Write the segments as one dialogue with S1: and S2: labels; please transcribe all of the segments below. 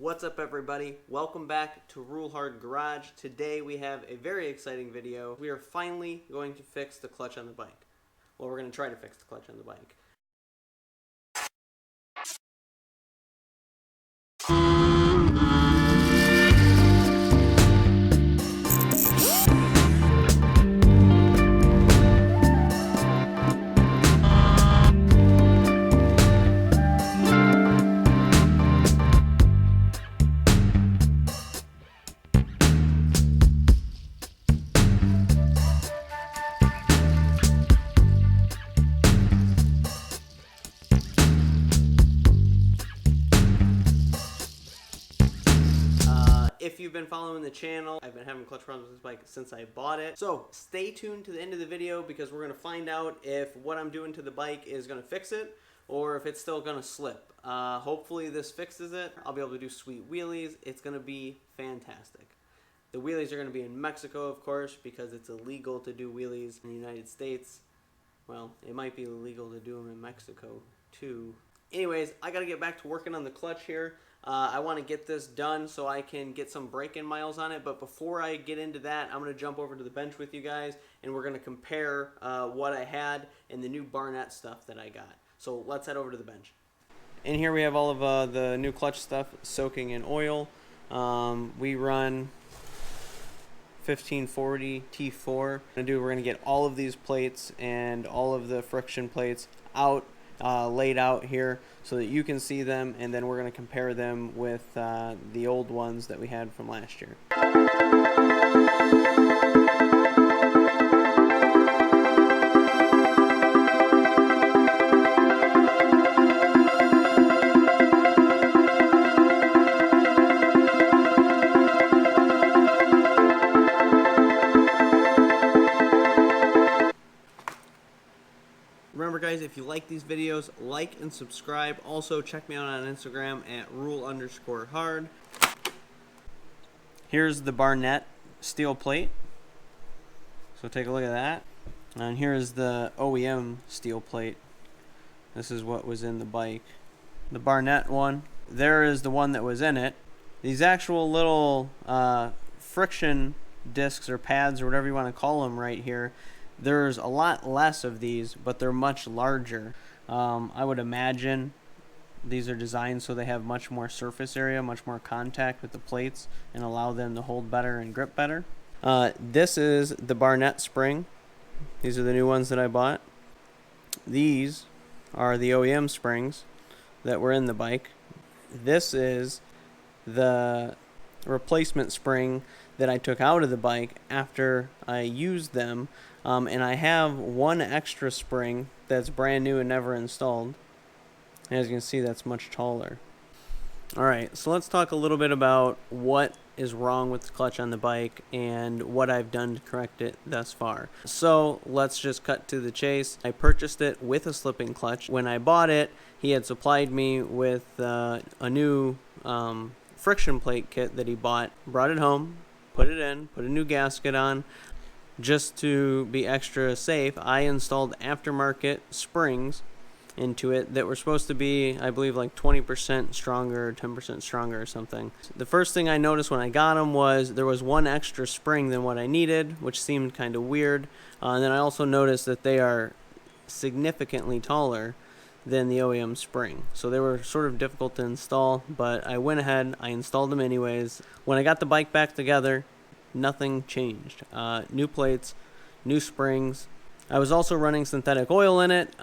S1: What's up everybody? Welcome back to Rule Hard Garage. Today we have a very exciting video. We are finally going to fix the clutch on the bike. Well, we're going to try to fix the clutch on the bike. If you've been following the channel, I've been having clutch problems with this bike since I bought it. So stay tuned to the end of the video because we're going to find out if what I'm doing to the bike is going to fix it or if it's still going to slip. Hopefully this fixes it. I'll be able to do sweet wheelies. It's going to be fantastic. The wheelies are going to be in Mexico, of course, because it's illegal to do wheelies in the United States. Well, it might be illegal to do them in Mexico too. Anyways, I got to get back to working on the clutch here. I want to get this done so I can get some break-in miles on it, but before I get into that, I'm going to jump over to the bench with you guys, and we're going to compare what I had and the new Barnett stuff that I got. So let's head over to the bench. In here we have all of the new clutch stuff soaking in oil. We run 1540 T4. We're going to get all of these plates and all of the friction plates out, laid out here so that you can see them, and then we're going to compare them with the old ones that we had from last year. Remember guys, if you like these videos, like and subscribe. Also check me out on Instagram at rule_hard. Here's the Barnett steel plate. So take a look at that. And here's the OEM steel plate. This is what was in the bike. The Barnett one, there is the one that was in it. These actual little friction discs or pads or whatever you want to call them right here, there's a lot less of these, but they're much larger. I would imagine these are designed so they have much more surface area, much more contact with the plates, and allow them to hold better and grip better. This is the Barnett Spring. These are the new ones that I bought. These are the OEM springs that were in the bike. This is the replacement spring that I took out of the bike after I used them. And I have one extra spring that's brand new and never installed. As you can see, that's much taller. Alright, so let's talk a little bit about what is wrong with the clutch on the bike and what I've done to correct it thus far. So let's just cut to the chase. I purchased it with a slipping clutch. When I bought it, he had supplied me with a new friction plate kit that he bought. Brought it home, put it in, put a new gasket on. Just to be extra safe, I installed Aftermarket Springs into it that were supposed to be, I believe, like 20% stronger, 10% stronger or something. The first thing I noticed when I got them was there was one extra spring than what I needed, which seemed kind of weird. And then I also noticed that they are significantly taller than the OEM spring. So they were sort of difficult to install, but I went ahead, I installed them anyways. When I got the bike back together, nothing changed. New plates, new springs. I was also running synthetic oil in it,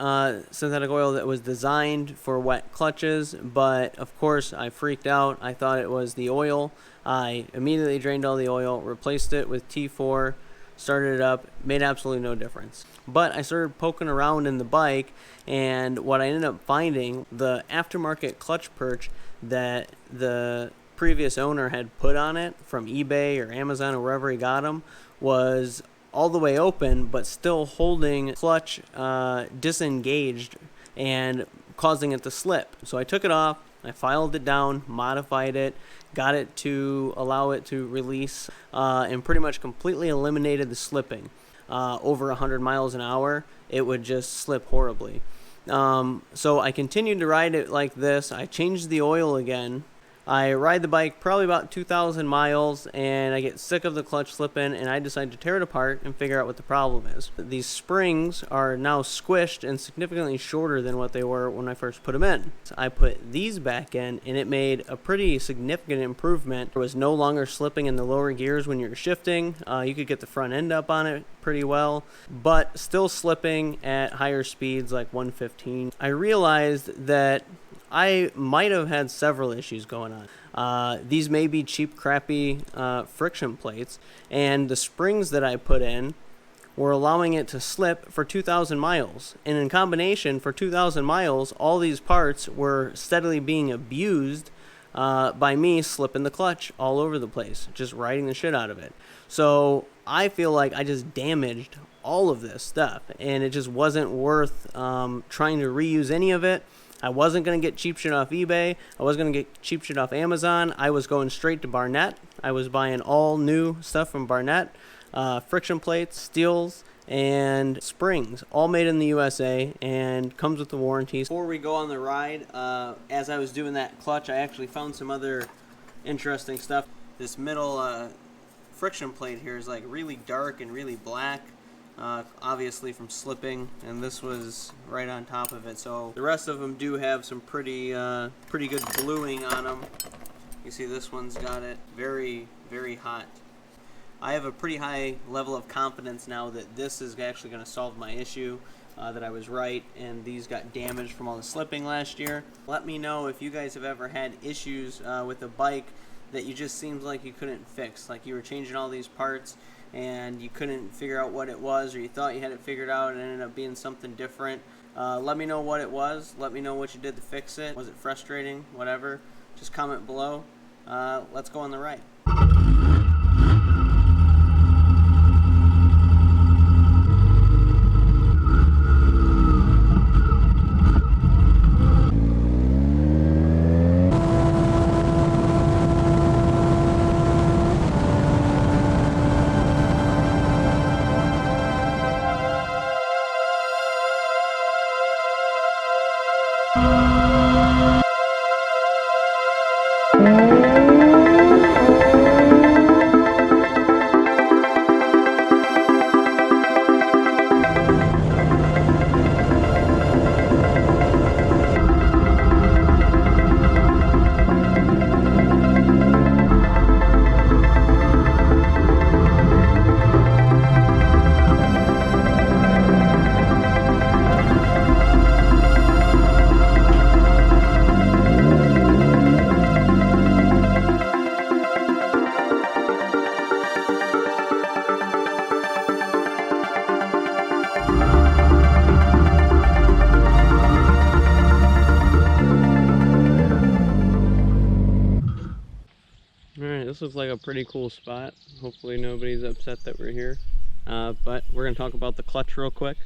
S1: synthetic oil that was designed for wet clutches, but of course I freaked out. I thought it was the oil. I immediately drained all the oil, replaced it with T4, started it up, made absolutely no difference. But I started poking around in the bike, and what I ended up finding, the aftermarket clutch perch that the previous owner had put on it from eBay or Amazon or wherever he got them was all the way open but still holding clutch disengaged and causing it to slip. So I took it off, I filed it down, modified it, got it to allow it to release, and pretty much completely eliminated the slipping. Over 100 miles an hour, it would just slip horribly. So I continued to ride it like this. I changed the oil again, I ride the bike probably about 2,000 miles and I get sick of the clutch slipping and I decide to tear it apart and figure out what the problem is. These springs are now squished and significantly shorter than what they were when I first put them in. So I put these back in and it made a pretty significant improvement. It was no longer slipping in the lower gears when you're shifting. You could get the front end up on it pretty well, but still slipping at higher speeds like 115. I realized that I might have had several issues going on. These may be cheap, crappy friction plates, and the springs that I put in were allowing it to slip for 2,000 miles. And in combination, for 2,000 miles, all these parts were steadily being abused by me slipping the clutch all over the place, just riding the shit out of it. So I feel like I just damaged all of this stuff, and it just wasn't worth trying to reuse any of it. I wasn't going to get cheap shit off eBay. I wasn't going to get cheap shit off Amazon. I was going straight to Barnett. I was buying all new stuff from Barnett. Friction plates, steels, and springs, all made in the USA and comes with the warranties. Before we go on the ride, as I was doing that clutch, I actually found some other interesting stuff. This middle friction plate here is like really dark and really black. Obviously from slipping, and this was right on top of it. So the rest of them do have some pretty good bluing on them. You see this one's got it very, very hot. I have a pretty high level of confidence now that this is actually going to solve my issue, that I was right and these got damaged from all the slipping last year. Let me know if you guys have ever had issues with a bike that you just seems like you couldn't fix, like you were changing all these parts and you couldn't figure out what it was, or you thought you had it figured out and it ended up being something different. Let me know what it was. Let me know what you did to fix it. Was it frustrating? Whatever. Just comment below. Let's go on the ride. Alright, this looks like a pretty cool spot. Hopefully nobody's upset that we're here. But we're going to talk about the clutch real quick.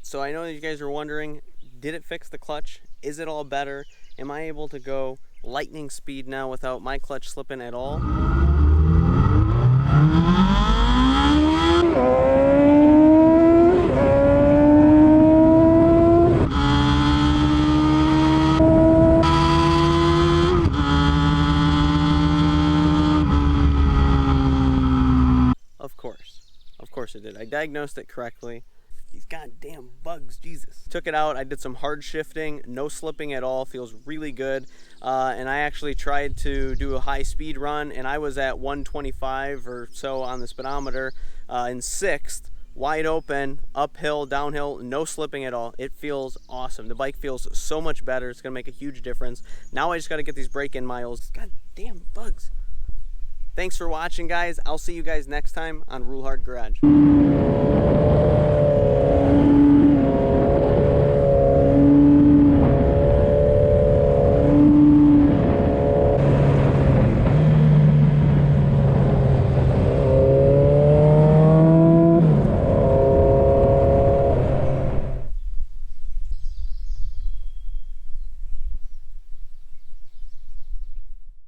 S1: So I know that you guys are wondering, did it fix the clutch? Is it all better? Am I able to go lightning speed now without my clutch slipping at all? Of course it did. I diagnosed it correctly. These goddamn bugs, Jesus. Took it out, I did some hard shifting, no slipping at all, feels really good. And I actually tried to do a high speed run and I was at 125 or so on the speedometer in 6th, wide open, uphill, downhill, no slipping at all. It feels awesome. The bike feels so much better. It's gonna make a huge difference. Now I just gotta get these break-in miles. Goddamn bugs. Thanks for watching, guys. I'll see you guys next time on Rule Hard Garage.